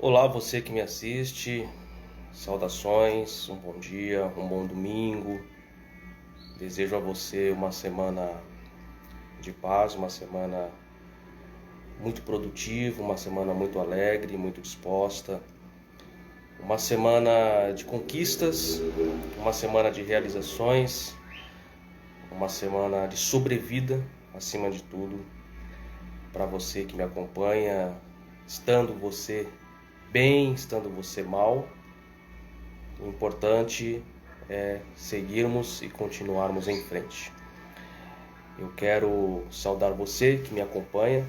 Olá, você que me assiste, saudações, um bom dia, um bom domingo. Desejo a você uma semana de paz, uma semana muito produtiva, uma semana muito alegre, muito disposta, uma semana de conquistas, uma semana de realizações, uma semana de sobrevida, acima de tudo, para você que me acompanha, estando você bem, estando você mal. O importante é seguirmos e continuarmos em frente. Eu quero saudar você que me acompanha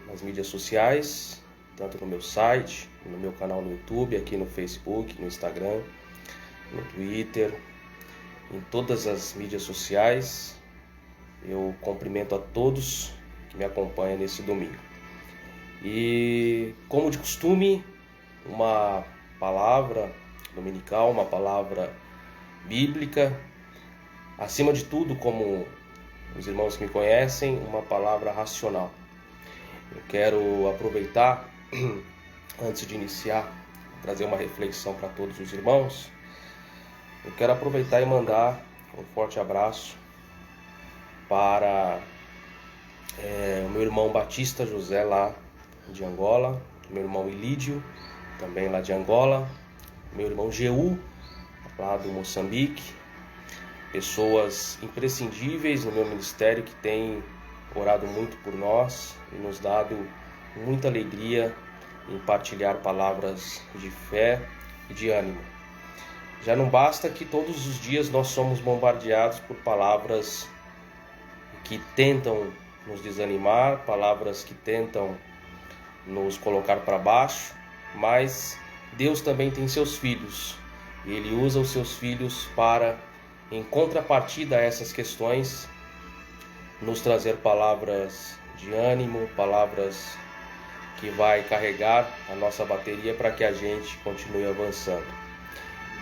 nas mídias sociais, tanto no meu site, no meu canal no YouTube, aqui no Facebook, no Instagram, no Twitter, em todas as mídias sociais. Eu cumprimento a todos que me acompanham nesse domingo. E, como de costume, uma palavra dominical, uma palavra bíblica, acima de tudo, como os irmãos que me conhecem, uma palavra racional. Eu quero aproveitar, antes de iniciar, trazer uma reflexão para todos os irmãos. Eu quero aproveitar e mandar um forte abraço para o meu irmão Batista José, lá de Angola, meu irmão Ilídio, também lá de Angola, meu irmão Jeú, lá do Moçambique, pessoas imprescindíveis no meu ministério que têm orado muito por nós e nos dado muita alegria em partilhar palavras de fé e de ânimo. Já não basta que todos os dias nós somos bombardeados por palavras que tentam nos desanimar, palavras que tentam nos colocar para baixo, mas Deus também tem seus filhos e Ele usa os seus filhos para, em contrapartida a essas questões, nos trazer palavras de ânimo, palavras que vai carregar a nossa bateria para que a gente continue avançando.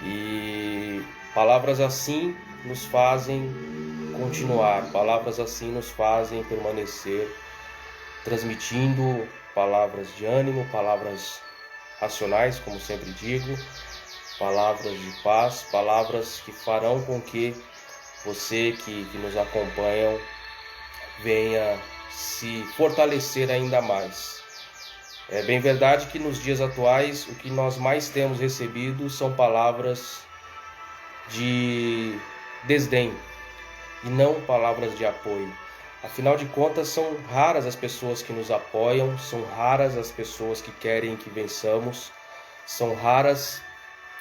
E palavras assim nos fazem continuar, palavras assim nos fazem permanecer, transmitindo palavras de ânimo, palavras racionais, como sempre digo, palavras de paz, palavras que farão com que você que nos acompanha venha se fortalecer ainda mais. É bem verdade que nos dias atuais o que nós mais temos recebido são palavras de desdém e não palavras de apoio. Afinal de contas, são raras as pessoas que nos apoiam, são raras as pessoas que querem que vençamos, são raras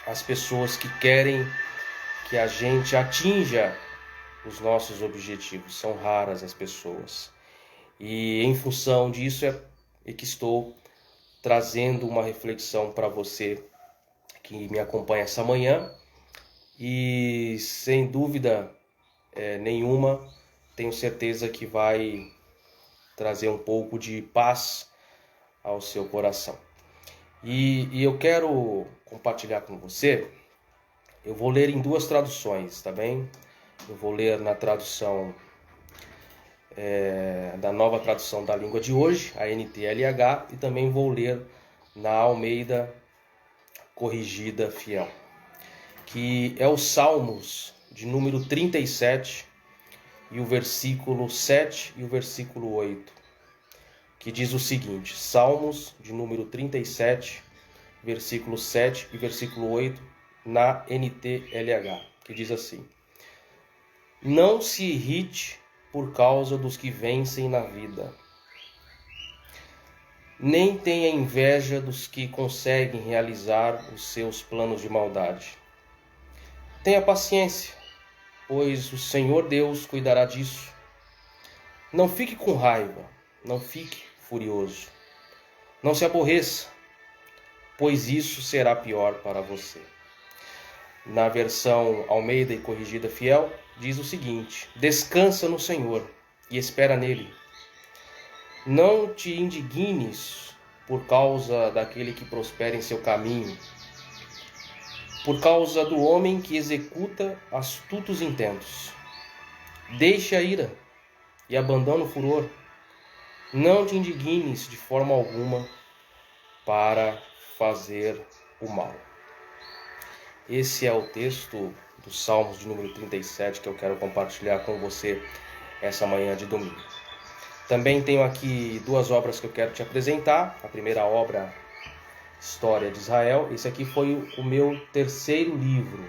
as pessoas que querem que a gente atinja os nossos objetivos. São raras as pessoas. E em função disso é que estou trazendo uma reflexão para você que me acompanha essa manhã. E sem dúvida nenhuma, tenho certeza que vai trazer um pouco de paz ao seu coração. E eu quero compartilhar com você. Eu vou ler em duas traduções, tá bem? Eu vou ler na tradução da nova tradução da língua de hoje, a NTLH, e também vou ler na Almeida Corrigida Fiel, que é os Salmos de número 37 e o versículo 7 e o versículo 8, que diz o seguinte: Salmos de número 37, versículo 7 e versículo 8, na NTLH, que diz assim: Não se irrite por causa dos que vencem na vida, nem tenha inveja dos que conseguem realizar os seus planos de maldade. Tenha paciência, pois o Senhor Deus cuidará disso. Não fique com raiva, não fique furioso. Não se aborreça, pois isso será pior para você. Na versão Almeida e Corrigida Fiel, diz o seguinte: Descansa no Senhor e espera nele. Não te indignes por causa daquele que prospera em seu caminho, por causa do homem que executa astutos intentos. Deixe a ira e abandona o furor. Não te indignes de forma alguma, para fazer o mal. Esse é o texto dos Salmos de número 37 que eu quero compartilhar com você essa manhã de domingo. Também tenho aqui duas obras que eu quero te apresentar. A primeira obra, História de Israel. Esse aqui foi o meu terceiro livro.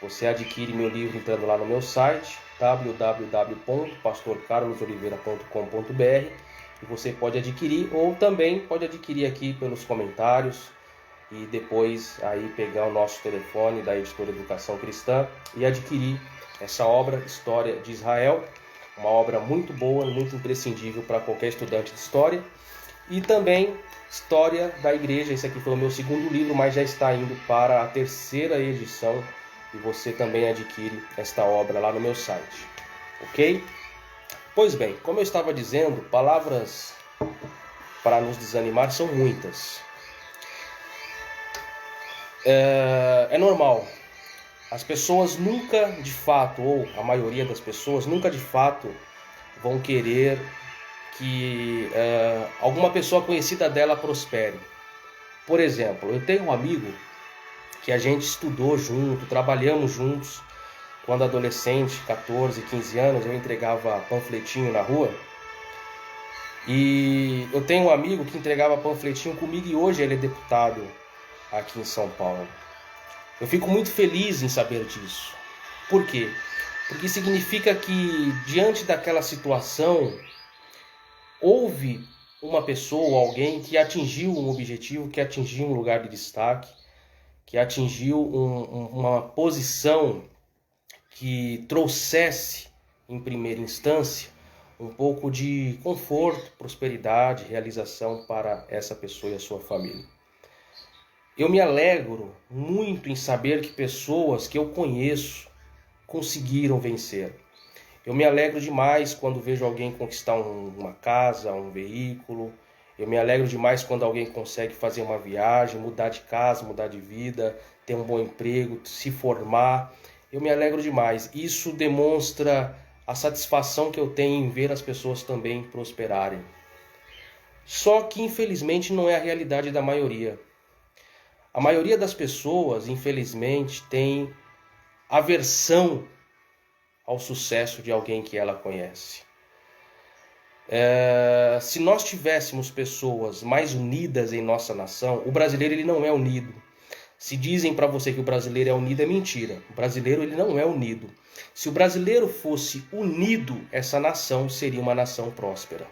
Você adquire meu livro entrando lá no meu site, www.pastorcarlosoliveira.com.br, e você pode adquirir, ou também pode adquirir aqui pelos comentários e depois aí pegar o nosso telefone da editora Educação Cristã e adquirir essa obra, História de Israel, uma obra muito boa, muito imprescindível para qualquer estudante de história. E também História da Igreja. Esse aqui foi o meu segundo livro, mas já está indo para a terceira edição, e você também adquire esta obra lá no meu site, ok? Pois bem, como eu estava dizendo, palavras para nos desanimar são muitas. É normal, as pessoas nunca de fato, ou a maioria das pessoas nunca de fato vão querer que alguma pessoa conhecida dela prospere. Por exemplo, eu tenho um amigo que a gente estudou junto, trabalhamos juntos. Quando adolescente, 14, 15 anos, eu entregava panfletinho na rua. E eu tenho um amigo que entregava panfletinho comigo e hoje ele é deputado aqui em São Paulo. Eu fico muito feliz em saber disso. Por quê? Porque significa que diante daquela situação houve uma pessoa, alguém que atingiu um objetivo, que atingiu um lugar de destaque, que atingiu uma posição que trouxesse, em primeira instância, um pouco de conforto, prosperidade, realização para essa pessoa e a sua família. Eu me alegro muito em saber que pessoas que eu conheço conseguiram vencer. Eu me alegro demais quando vejo alguém conquistar uma casa, um veículo. Eu me alegro demais quando alguém consegue fazer uma viagem, mudar de casa, mudar de vida, ter um bom emprego, se formar. Eu me alegro demais. Isso demonstra a satisfação que eu tenho em ver as pessoas também prosperarem. Só que, infelizmente, não é a realidade da maioria. A maioria das pessoas, infelizmente, tem aversão ao sucesso de alguém que ela conhece. Se nós tivéssemos pessoas mais unidas em nossa nação, o brasileiro ele não é unido. Se dizem para você que o brasileiro é unido, é mentira. O brasileiro ele não é unido. Se o brasileiro fosse unido, essa nação seria uma nação próspera.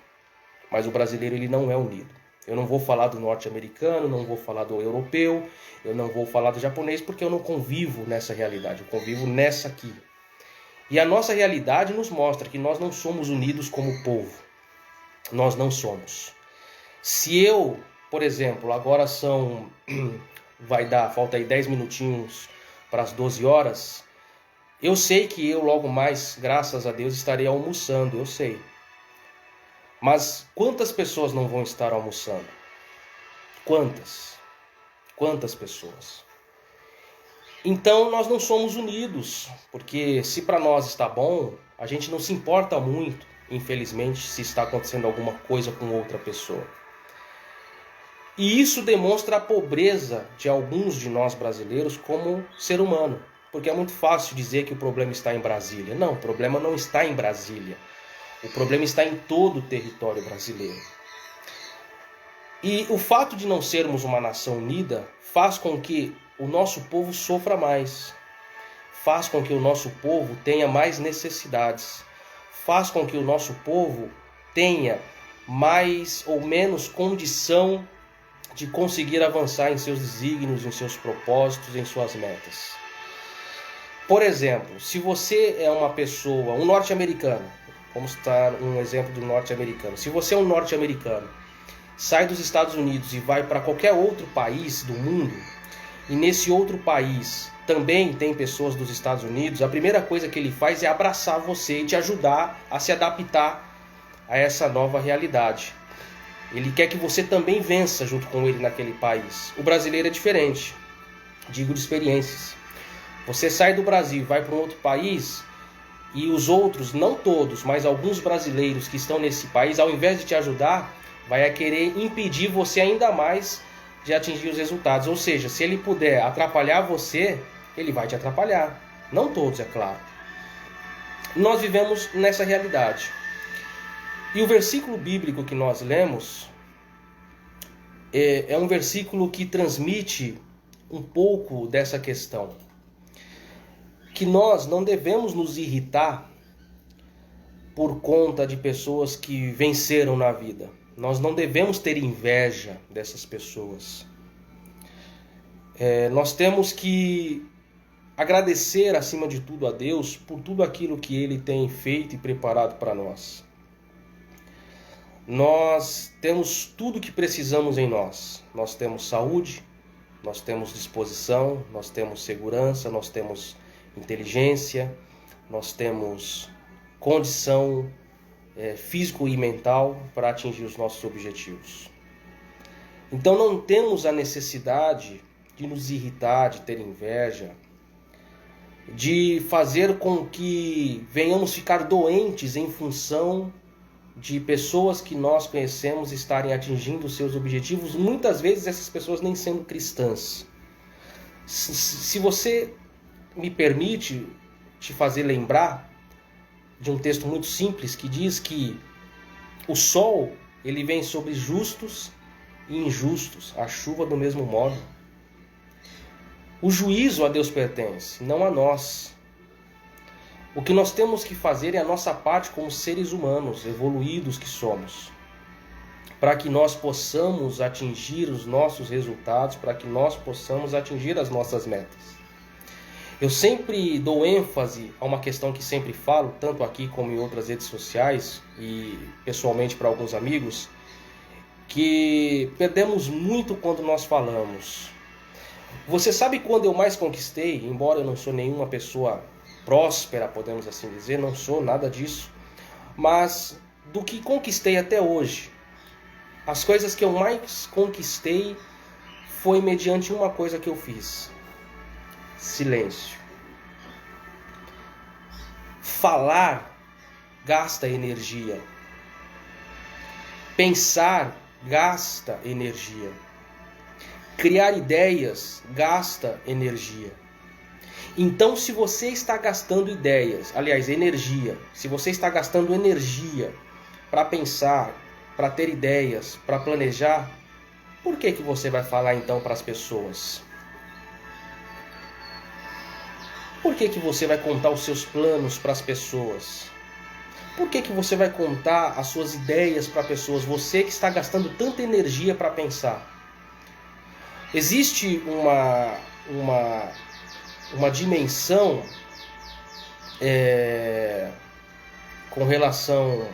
Mas o brasileiro ele não é unido. Eu não vou falar do norte-americano, não vou falar do europeu, eu não vou falar do japonês, porque eu não convivo nessa realidade, eu convivo nessa aqui. E a nossa realidade nos mostra que nós não somos unidos como povo. Nós não somos. Se eu, por exemplo, agora falta aí 10 minutinhos para as 12 horas, eu sei que eu logo mais, graças a Deus, estarei almoçando, eu sei. Mas quantas pessoas não vão estar almoçando? Quantas? Quantas pessoas? Então nós não somos unidos, porque se para nós está bom, a gente não se importa muito, infelizmente, se está acontecendo alguma coisa com outra pessoa. E isso demonstra a pobreza de alguns de nós brasileiros como ser humano, porque é muito fácil dizer que o problema está em Brasília. Não, o problema não está em Brasília. O problema está em todo o território brasileiro. E o fato de não sermos uma nação unida faz com que o nosso povo sofra mais, faz com que o nosso povo tenha mais necessidades, faz com que o nosso povo tenha mais ou menos condição de conseguir avançar em seus desígnios, em seus propósitos, em suas metas. Por exemplo, se você é uma pessoa, um norte-americano, vamos dar um exemplo do norte-americano. Se você é um norte-americano, sai dos Estados Unidos e vai para qualquer outro país do mundo, e nesse outro país também tem pessoas dos Estados Unidos, a primeira coisa que ele faz é abraçar você e te ajudar a se adaptar a essa nova realidade. Ele quer que você também vença junto com ele naquele país. O brasileiro é diferente, digo de experiências. Você sai do Brasil e vai para um outro país, e os outros, não todos, mas alguns brasileiros que estão nesse país, ao invés de te ajudar, vai querer impedir você ainda mais de atingir os resultados. Ou seja, se ele puder atrapalhar você, ele vai te atrapalhar. Não todos, é claro. Nós vivemos nessa realidade. E o versículo bíblico que nós lemos é um versículo que transmite um pouco dessa questão. Que nós não devemos nos irritar por conta de pessoas que venceram na vida. Nós não devemos ter inveja dessas pessoas. Nós temos que agradecer, acima de tudo, a Deus por tudo aquilo que Ele tem feito e preparado para nós. Nós temos tudo o que precisamos em nós. Nós temos saúde, nós temos disposição, nós temos segurança, nós temos inteligência, nós temos condição físico e mental para atingir os nossos objetivos. Então não temos a necessidade de nos irritar, de ter inveja, de fazer com que venhamos ficar doentes em função de pessoas que nós conhecemos estarem atingindo os seus objetivos, muitas vezes essas pessoas nem sendo cristãs. Se você me permite te fazer lembrar de um texto muito simples que diz que o sol ele vem sobre justos e injustos, a chuva do mesmo modo. O juízo a Deus pertence, não a nós. O que nós temos que fazer é a nossa parte como seres humanos, evoluídos que somos, para que nós possamos atingir os nossos resultados, para que nós possamos atingir as nossas metas. Eu sempre dou ênfase a uma questão que sempre falo, tanto aqui como em outras redes sociais e pessoalmente para alguns amigos, que perdemos muito quando nós falamos. Você sabe quando eu mais conquistei, embora eu não sou nenhuma pessoa próspera, podemos assim dizer, não sou nada disso, mas do que conquistei até hoje, as coisas que eu mais conquistei foi mediante uma coisa que eu fiz: silêncio. Falar gasta energia. Pensar gasta energia. Criar ideias gasta energia. Então, se você está gastando ideias, aliás, energia, se você está gastando energia para pensar, para ter ideias, para planejar, por que você vai falar então para as pessoas? Por que você vai contar os seus planos para as pessoas? Por que você vai contar as suas ideias para pessoas? Você que está gastando tanta energia para pensar. Existe uma dimensão com relação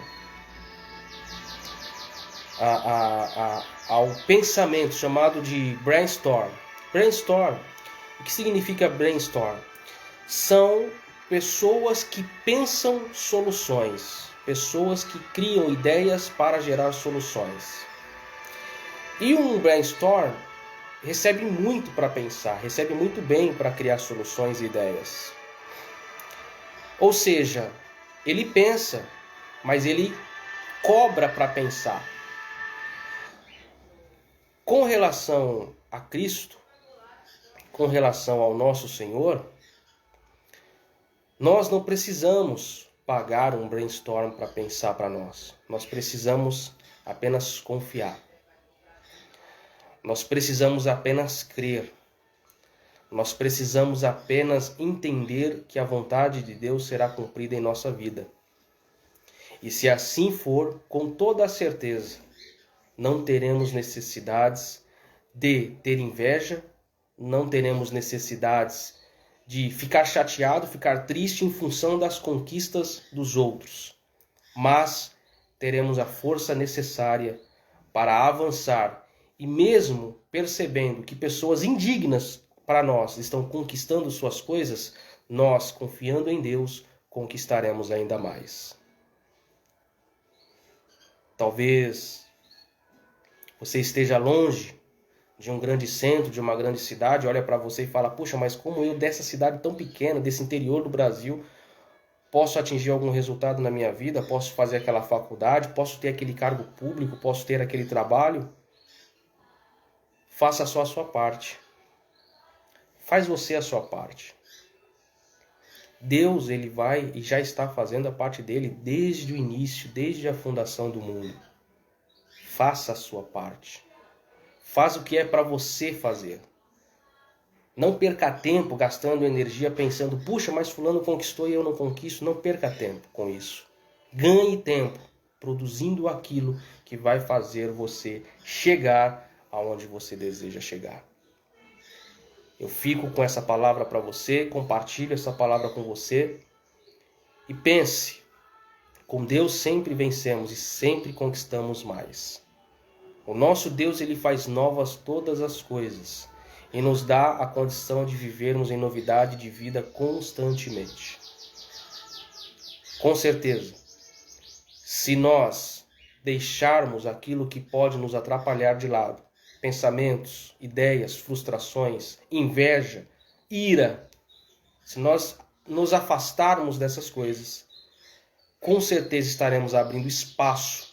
ao pensamento chamado de brainstorm. Brainstorm, o que significa brainstorm? São pessoas que pensam soluções, pessoas que criam ideias para gerar soluções. E um brainstorm recebe muito para pensar, recebe muito bem para criar soluções e ideias. Ou seja, ele pensa, mas ele cobra para pensar. Com relação a Cristo, com relação ao nosso Senhor, nós não precisamos pagar um brainstorm para pensar para nós. Nós precisamos apenas confiar. Nós precisamos apenas crer. Nós precisamos apenas entender que a vontade de Deus será cumprida em nossa vida. E se assim for, com toda a certeza, não teremos necessidades de ter inveja, não teremos necessidades de ficar chateado, ficar triste em função das conquistas dos outros. Mas teremos a força necessária para avançar. E mesmo percebendo que pessoas indignas para nós estão conquistando suas coisas, nós, confiando em Deus, conquistaremos ainda mais. Talvez você esteja longe de um grande centro, de uma grande cidade, olha para você e fala: puxa, mas como eu dessa cidade tão pequena, desse interior do Brasil, posso atingir algum resultado na minha vida? Posso fazer aquela faculdade? Posso ter aquele cargo público? Posso ter aquele trabalho? Faça só a sua parte. Faz você a sua parte. Deus, ele vai e já está fazendo a parte dele desde o início, desde a fundação do mundo. Faça a sua parte. Faça o que é para você fazer. Não perca tempo gastando energia pensando, puxa, mas fulano conquistou e eu não conquisto. Não perca tempo com isso. Ganhe tempo produzindo aquilo que vai fazer você chegar aonde você deseja chegar. Eu fico com essa palavra para você, compartilho essa palavra com você e pense, com Deus sempre vencemos e sempre conquistamos mais. O nosso Deus, ele faz novas todas as coisas e nos dá a condição de vivermos em novidade de vida constantemente. Com certeza, se nós deixarmos aquilo que pode nos atrapalhar de lado, pensamentos, ideias, frustrações, inveja, ira, se nós nos afastarmos dessas coisas, com certeza estaremos abrindo espaço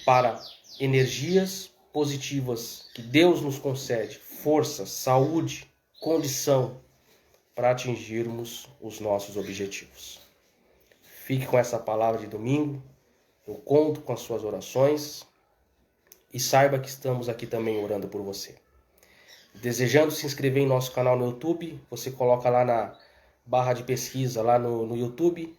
para energias positivas que Deus nos concede, força, saúde, condição para atingirmos os nossos objetivos. Fique com essa palavra de domingo, eu conto com as suas orações e saiba que estamos aqui também orando por você. Desejando se inscrever em nosso canal no YouTube, você coloca lá na barra de pesquisa, lá no YouTube,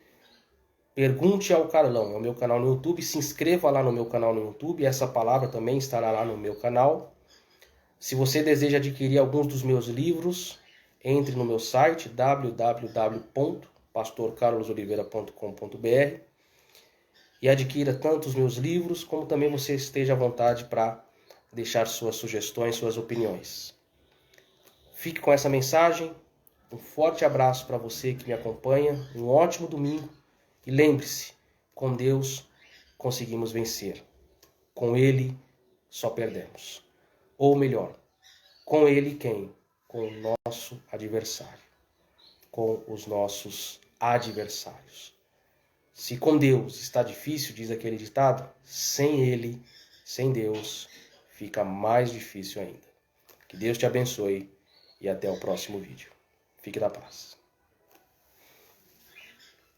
Pergunte ao Carlão, é o meu canal no YouTube, se inscreva lá no meu canal no YouTube, essa palavra também estará lá no meu canal. Se você deseja adquirir alguns dos meus livros, entre no meu site www.pastorcarlosoliveira.com.br e adquira tanto os meus livros, como também você esteja à vontade para deixar suas sugestões, suas opiniões. Fique com essa mensagem, um forte abraço para você que me acompanha, um ótimo domingo. E lembre-se, com Deus conseguimos vencer. Com Ele só perdemos. Ou melhor, com Ele quem? Com o nosso adversário. Com os nossos adversários. Se com Deus está difícil, diz aquele ditado, sem Ele, sem Deus, fica mais difícil ainda. Que Deus te abençoe e até o próximo vídeo. Fique na paz.